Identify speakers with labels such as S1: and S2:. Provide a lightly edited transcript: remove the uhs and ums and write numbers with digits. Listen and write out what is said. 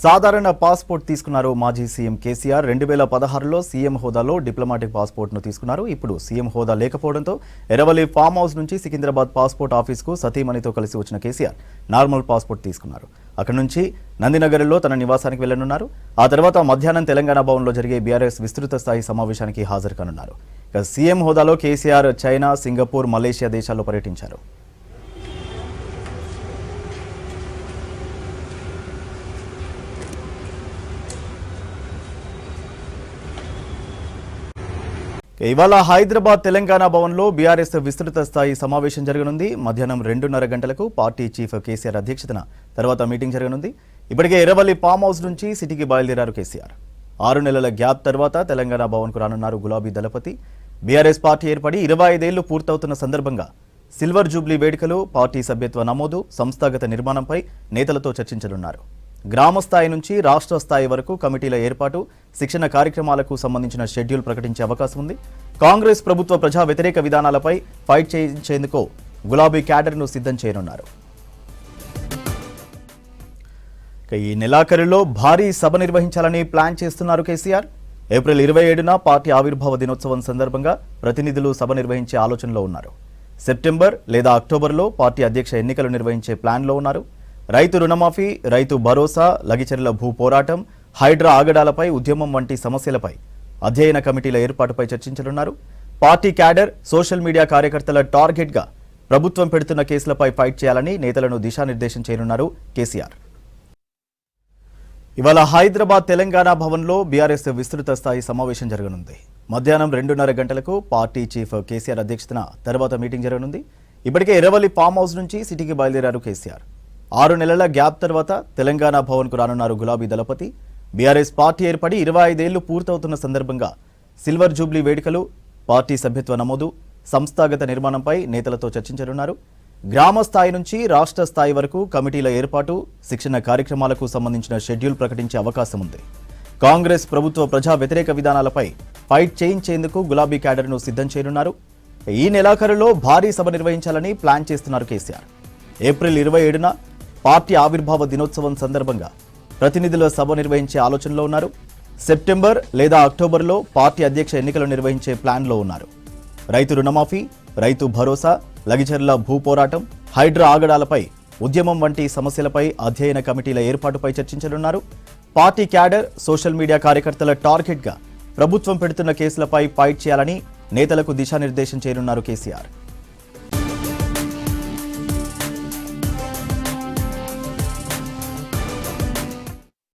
S1: సాధారణ పాస్పోర్ట్ తీసుకున్నారు మాజీ సీఎం కేసీఆర్ 2016లో సీఎం హోదాలో డిప్లొమాటిక్ పాస్పోర్ట్ను తీసుకున్నారు. ఇప్పుడు సీఎం హోదా లేకపోవడంతో ఎర్రవల్లి ఫామ్ హౌస్ నుంచి సికింద్రాబాద్ పాస్పోర్ట్ ఆఫీస్కు సతీమణితో కలిసి వచ్చిన కేసీఆర్ నార్మల్ పాస్పోర్ట్ తీసుకున్నారు. అక్కడి నుంచి నందినగర్లో తన నివాసానికి వెళ్లనున్నారు. ఆ తర్వాత మధ్యాహ్నం తెలంగాణ భవన్లో జరిగే బీఆర్ఎస్ విస్తృత స్థాయి సమావేశానికి హాజరు కానున్నారు. ఇక సీఎం హోదాలో కేసీఆర్ చైనా, సింగపూర్, మలేషియా దేశాల్లో పర్యటించారు. ఇవాళ హైదరాబాద్ తెలంగాణ భవన్లో బీఆర్ఎస్ విస్తృత స్థాయి సమావేశం జరగనుంది. మధ్యాహ్నం 2:30 గంటలకు పార్టీ చీఫ్ కేసీఆర్ అధ్యక్షతన తర్వాత మీటింగ్ జరగనుంది. ఇప్పటికే ఎర్రవల్లి ఫామ్ హౌస్ నుంచి సిటీకి బయలుదేరారు కేసీఆర్. 6 నెలల గ్యాప్ తర్వాత తెలంగాణ భవన్కు రానున్నారు గులాబీ దళపతి. బీఆర్ఎస్ పార్టీ ఏర్పడి 25 ఏళ్లు పూర్తవుతున్న సందర్భంగా సిల్వర్ జూబ్లీ వేడుకలు, పార్టీ సభ్యత్వ నమోదు, సంస్థాగత నిర్మాణంపై నేతలతో చర్చించనున్నారు. గ్రామ స్థాయి నుంచి రాష్ట్ర స్థాయి వరకు కమిటీల ఏర్పాటు, శిక్షణ కార్యక్రమాలకు సంబంధించిన షెడ్యూల్ ప్రకటించే అవకాశం ఉంది. కాంగ్రెస్ ప్రభుత్వ ప్రజా వ్యతిరేక విధానాలపై ఫైట్ చేయించేందుకు గులాబీ క్యాడర్ను సిద్ధం చేయనున్నారు. ఈ నెలాఖరులో భారీ సభ నిర్వహించాలని ప్లాన్ చేస్తున్నారు కేసీఆర్. ఏప్రిల్ 27న పార్టీ ఆవిర్భావ దినోత్సవం సందర్భంగా ప్రతినిధులు సభ నిర్వహించే ఆలోచనలో ఉన్నారు. సెప్టెంబర్ లేదా అక్టోబర్లో పార్టీ అధ్యక్ష ఎన్నికలు నిర్వహించే ప్లాన్లో ఉన్నారు. రైతు రుణమాఫీ, రైతు భరోసా, లగిచెర్ల భూ పోరాటం, హైడ్రా ఆగడాలపై ఉద్యమం వంటి సమస్యలపై అధ్యయన కమిటీల ఏర్పాటుపై చర్చించనున్నారు. పార్టీ క్యాడర్, సోషల్ మీడియా కార్యకర్తల టార్గెట్గా ప్రభుత్వం పెడుతున్న కేసులపై ఫైట్ చేయాలని నేతలను దిశానిర్దేశం చేయనున్నారు కేసీఆర్. ఇవాళ హైదరాబాద్ తెలంగాణ భవన్లో బీఆర్ఎస్ విస్తృత స్థాయి సమావేశం జరగనుంది. మధ్యాహ్నం 2:30 గంటలకు పార్టీ చీఫ్ కేసీఆర్ అధ్యక్షతన తర్వాత మీటింగ్ జరగనుంది. ఇప్పటికే ఎర్రవల్లి ఫామ్ హౌస్ నుంచి సిటీకి బయలుదేరారు కేసీఆర్. 6 నెలల గ్యాప్ తర్వాత తెలంగాణ భవన్కు రానున్నారు గులాబీ దళపతి. బీఆర్ఎస్ పార్టీ ఏర్పడి 25 ఏళ్లు పూర్తవుతున్న సందర్భంగా సిల్వర్ జూబ్లీ వేడుకలు, పార్టీ సభ్యత్వ నమోదు, సంస్థాగత నిర్మాణంపై నేతలతో చర్చించనున్నారు. గ్రామ స్థాయి నుంచి రాష్ట్ర స్థాయి వరకు కమిటీల ఏర్పాటు, శిక్షణ కార్యక్రమాలకు సంబంధించిన షెడ్యూల్ ప్రకటించే అవకాశం ఉంది. కాంగ్రెస్ ప్రభుత్వ ప్రజా వ్యతిరేక విధానాలపై ఫైట్ చేయించేందుకు గులాబీ క్యాడర్ను సిద్ధం చేయనున్నారు. ఈ నెలాఖరులో భారీ సభ నిర్వహించాలని ప్లాన్ చేస్తున్నారు కేసీఆర్. ఏప్రిల్ 27న పార్టీ ఆవిర్భావ దినోత్సవం సందర్భంగా ప్రతినిధుల సభ నిర్వహించే ఆలోచనలో ఉన్నారు. సెప్టెంబర్ లేదా అక్టోబర్లో పార్టీ అధ్యక్ష ఎన్నికలు నిర్వహించే ప్లాన్లో ఉన్నారు. రైతు రుణమాఫీ, రైతు భరోసా, లగిచెర్ల భూ పోరాటం, హైడ్రా ఆగడాలపై ఉద్యమం వంటి సమస్యలపై అధ్యయన కమిటీల ఏర్పాటుపై చర్చించనున్నారు. పార్టీ క్యాడర్, సోషల్ మీడియా కార్యకర్తల టార్గెట్గా ప్రభుత్వం పెడుతున్న కేసులపై ఫైట్ చేయాలని నేతలకు దిశానిర్దేశం చేయనున్నారు కేసీఆర్.